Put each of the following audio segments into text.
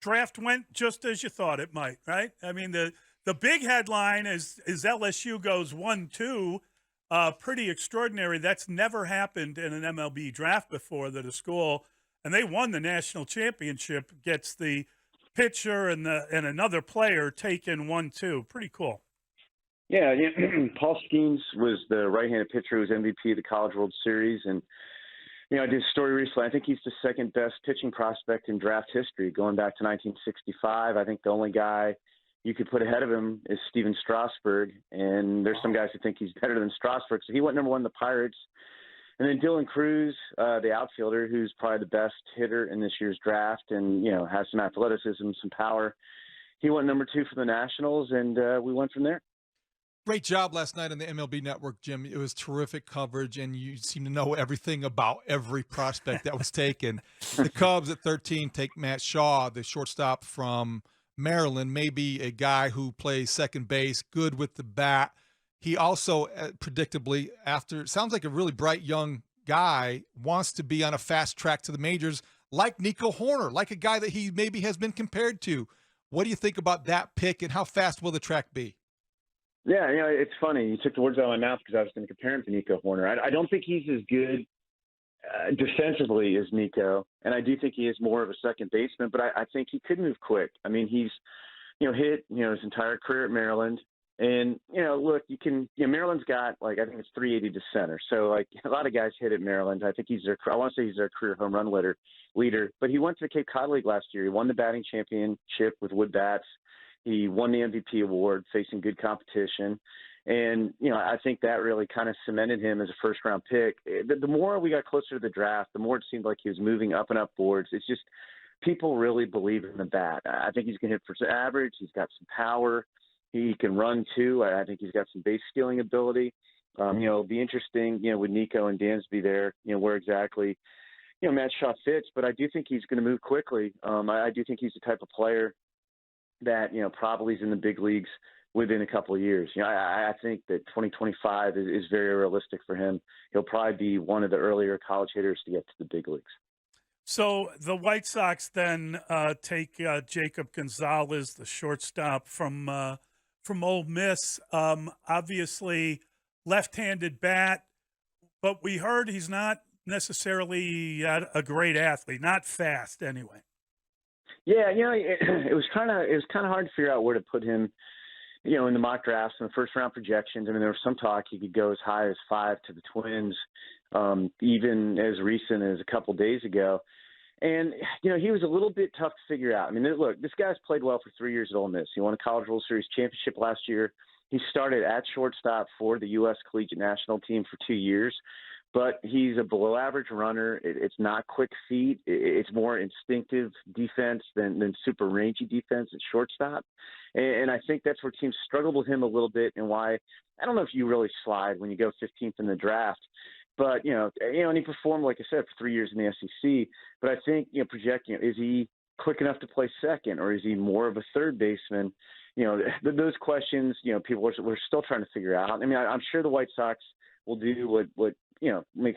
draft went just as you thought it might, right? I mean, the big headline is LSU goes 1-2. Pretty extraordinary. That's never happened in an MLB draft before, that a school, and they won the national championship, gets the pitcher and another player taken 1-2. Pretty cool. Yeah, Paul Skeens was the right-handed pitcher who was MVP of the College World Series, and I did a story recently. I think he's the second best pitching prospect in draft history, going back to 1965. I think the only guy you could put ahead of him is Steven Strasburg, and there's some guys who think he's better than Strasburg. So he went number one in the Pirates. And then Dylan Cruz, the outfielder, who's probably the best hitter in this year's draft and, has some athleticism, some power. He went number two for the Nationals, and we went from there. Great job last night on the MLB Network, Jim. It was terrific coverage, and you seem to know everything about every prospect that was taken. The Cubs at 13 take Matt Shaw, the shortstop from Maryland, maybe a guy who plays second base, good with the bat. He also, predictably, sounds like a really bright young guy, wants to be on a fast track to the majors, like Nico Horner, like a guy that he maybe has been compared to. What do you think about that pick, and how fast will the track be? Yeah, it's funny. You took the words out of my mouth because I was going to compare him to Nico Horner. I don't think he's as good defensively as Nico, and I do think he is more of a second baseman, but I think he could move quick. I mean, he's, hit, his entire career at Maryland. And, look, Maryland's got, I think it's 380 to center. So, a lot of guys hit at Maryland. I think I want to say he's their career home run leader. But he went to the Cape Cod League last year. He won the batting championship with wood bats. He won the MVP award, facing good competition. And, I think that really kind of cemented him as a first-round pick. The more we got closer to the draft, the more it seemed like he was moving up and up boards. It's just people really believe in the bat. I think he's going to hit for average. He's got some power. He can run, too. I think he's got some base stealing ability. It'll be interesting, with Nico and Dansby there, where exactly, Matt Shaw fits. But I do think he's going to move quickly. I do think he's the type of player that, probably is in the big leagues within a couple of years. I think that 2025 is very realistic for him. He'll probably be one of the earlier college hitters to get to the big leagues. So the White Sox then take Jacob Gonzalez, the shortstop from Ole Miss. Obviously, left-handed bat, but we heard he's not necessarily a great athlete, not fast anyway. Yeah, it was kind of hard to figure out where to put him, in the mock drafts and the first-round projections. I mean, there was some talk he could go as high as 5 to the Twins, even as recent as a couple days ago. And, he was a little bit tough to figure out. I mean, look, this guy's played well for 3 years at Ole Miss. He won a College World Series championship last year. He started at shortstop for the U.S. Collegiate National Team for 2 years. But he's a below-average runner. It's not quick feet. It's more instinctive defense than super rangy defense at shortstop. And I think that's where teams struggled with him a little bit, and why I don't know if you really slide when you go 15th in the draft. But, and he performed, like I said, for 3 years in the SEC. But I think, projecting, is he quick enough to play second, or is he more of a third baseman? Those questions, people we're still trying to figure out. I mean, I'm sure the White Sox will do what would make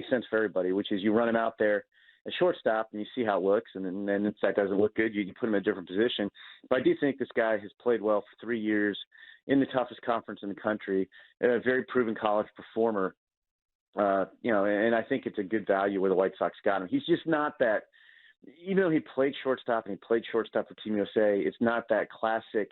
sense for everybody, which is you run him out there at shortstop and you see how it looks, and then if that doesn't look good, you put him in a different position. But I do think this guy has played well for 3 years in the toughest conference in the country, a very proven college performer. And I think it's a good value where the White Sox got him. He's just not that, even though he played shortstop and he played shortstop for Team USA, it's not that classic,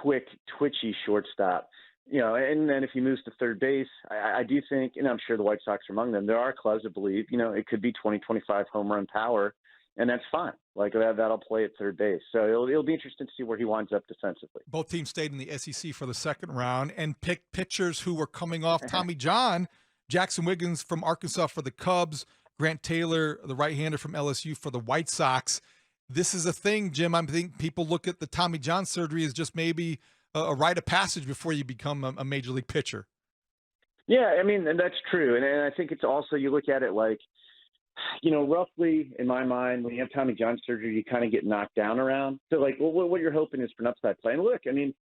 quick, twitchy shortstop. And then if he moves to third base, I do think, and I'm sure the White Sox are among them, there are clubs that believe, it could be 20-25 home run power, and that's fine. That'll play at third base. So it'll be interesting to see where he winds up defensively. Both teams stayed in the SEC for the second round and picked pitchers who were coming off Tommy John. Jackson Wiggins from Arkansas for the Cubs, Grant Taylor, the right-hander from LSU for the White Sox. This is a thing, Jim. I think people look at the Tommy John surgery as just maybe a rite of passage before you become a major league pitcher. Yeah, I mean, and that's true. And I think it's also, you look at it roughly in my mind, when you have Tommy John surgery, you kind of get knocked down around. So what you're hoping is for an upside play. And look, I mean,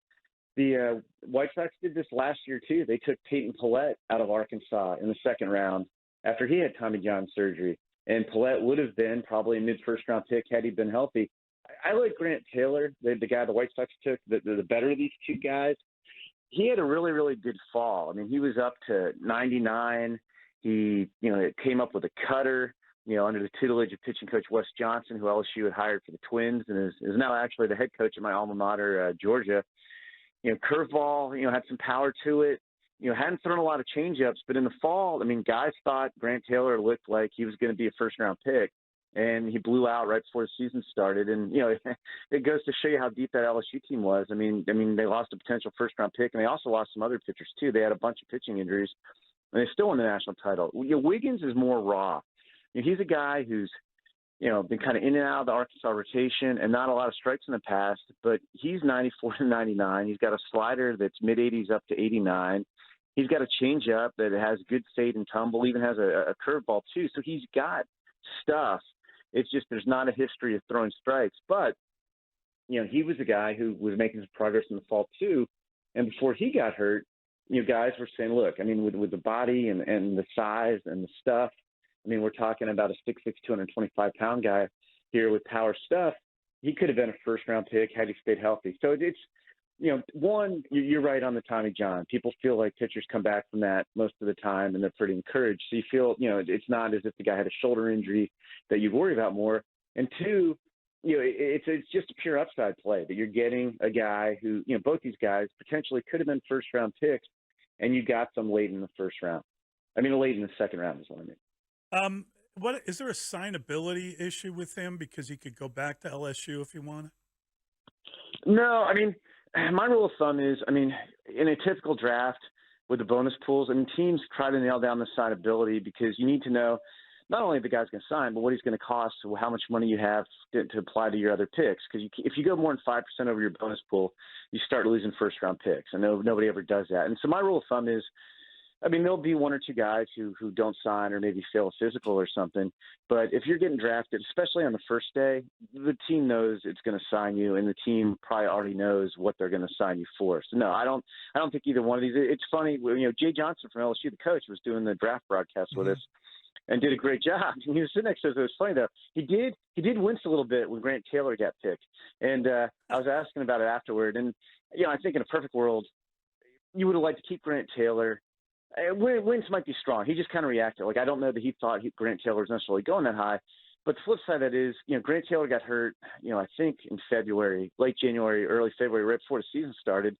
the White Sox did this last year too. They took Peyton Pallette out of Arkansas in the second round after he had Tommy John surgery. And Pallette would have been probably a mid-first round pick had he been healthy. I like Grant Taylor, the guy the White Sox took, the better of these two guys. He had a really, really good fall. I mean, he was up to 99. He, it came up with a cutter, under the tutelage of pitching coach Wes Johnson, who LSU had hired for the Twins and is now actually the head coach of my alma mater, Georgia. Curveball, had some power to it. Hadn't thrown a lot of changeups, but in the fall, I mean, guys thought Grant Taylor looked like he was going to be a first-round pick, and he blew out right before the season started. And, it goes to show you how deep that LSU team was. I mean, they lost a potential first-round pick, and they also lost some other pitchers, too. They had a bunch of pitching injuries, and they still won the national title. Wiggins is more raw. He's a guy who's, been kind of in and out of the Arkansas rotation and not a lot of strikes in the past, but he's 94 to 99. He's got a slider that's mid-80s up to 89. He's got a changeup that has good fade and tumble, even has a curveball too. So he's got stuff. It's just there's not a history of throwing strikes. But, he was a guy who was making some progress in the fall too. And before he got hurt, guys were saying, look, I mean, with the body and the size and the stuff, I mean, we're talking about a 6'6", 225-pound guy here with power stuff. He could have been a first-round pick had he stayed healthy. So it's, one, you're right on the Tommy John. People feel like pitchers come back from that most of the time, and they're pretty encouraged. So you feel, it's not as if the guy had a shoulder injury that you worry about more. And two, it's just a pure upside play that you're getting a guy who, both these guys potentially could have been first-round picks, and you got them late in the first round. I mean, late in the second round is what I mean. What is there a signability issue with him because he could go back to LSU if he wanted? No, I mean, my rule of thumb is, I mean, in a typical draft with the bonus pools, I mean, teams try to nail down the signability because you need to know not only the guy's going to sign, but what he's going to cost, how much money you have to apply to your other picks. Because if you go more than 5% over your bonus pool, you start losing first-round picks. I know nobody ever does that. And so my rule of thumb is, I mean, there'll be one or two guys who don't sign or maybe fail a physical or something. But if you're getting drafted, especially on the first day, the team knows it's going to sign you, and the team probably already knows what they're going to sign you for. So no, I don't think either one of these. It's funny, Jay Johnson from LSU, the coach, was doing the draft broadcast with us and did a great job. And he was sitting next to us. It was funny though. He did wince a little bit when Grant Taylor got picked, and I was asking about it afterward. And I think in a perfect world, you would have liked to keep Grant Taylor. Wins might be strong. He just kind of reacted. Like, I don't know that he thought Grant Taylor was necessarily going that high. But the flip side of that is, Grant Taylor got hurt, I think in February, late January, early February, right before the season started.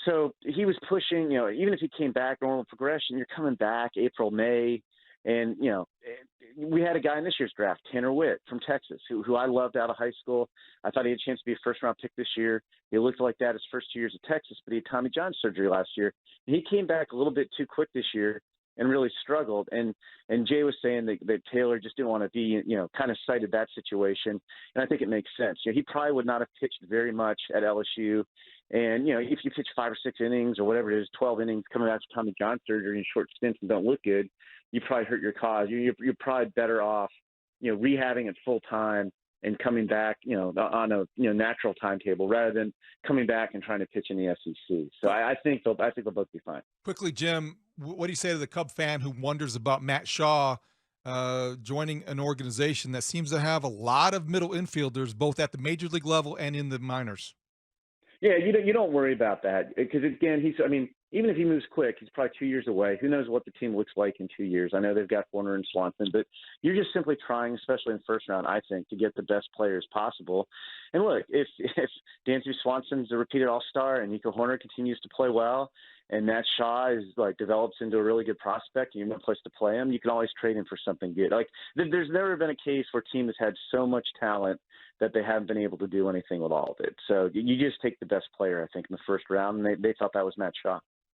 So he was pushing, even if he came back, normal progression, you're coming back April, May. And, we had a guy in this year's draft, Tanner Witt from Texas, who I loved out of high school. I thought he had a chance to be a first-round pick this year. He looked like that his first 2 years at Texas, but he had Tommy John surgery last year. And he came back a little bit too quick this year and really struggled. And Jay was saying that Taylor just didn't want to be, kind of cited that situation. And I think it makes sense. He probably would not have pitched very much at LSU. And, if you pitch 5 or 6 innings or whatever it is, 12 innings coming after Tommy John surgery in short stints and don't look good, you probably hurt your cause. You're probably better off, rehabbing it full time and coming back, on a natural timetable rather than coming back and trying to pitch in the SEC. So I think they'll both be fine. Quickly, Jim, what do you say to the Cub fan who wonders about Matt Shaw joining an organization that seems to have a lot of middle infielders, both at the major league level and in the minors? Yeah, you don't worry about that because, again, even if he moves quick, he's probably 2 years away. Who knows what the team looks like in 2 years? I know they've got Warner and Swanson, but you're just simply trying, especially in the first round, I think, to get the best players possible. And look, if Dansby Swanson's a repeated All-Star and Nico Horner continues to play well and Matt Shaw develops into a really good prospect and you have no place to play him, you can always trade him for something good. There's never been a case where a team has had so much talent that they haven't been able to do anything with all of it. So you just take the best player, I think, in the first round, and they thought that was Matt Shaw.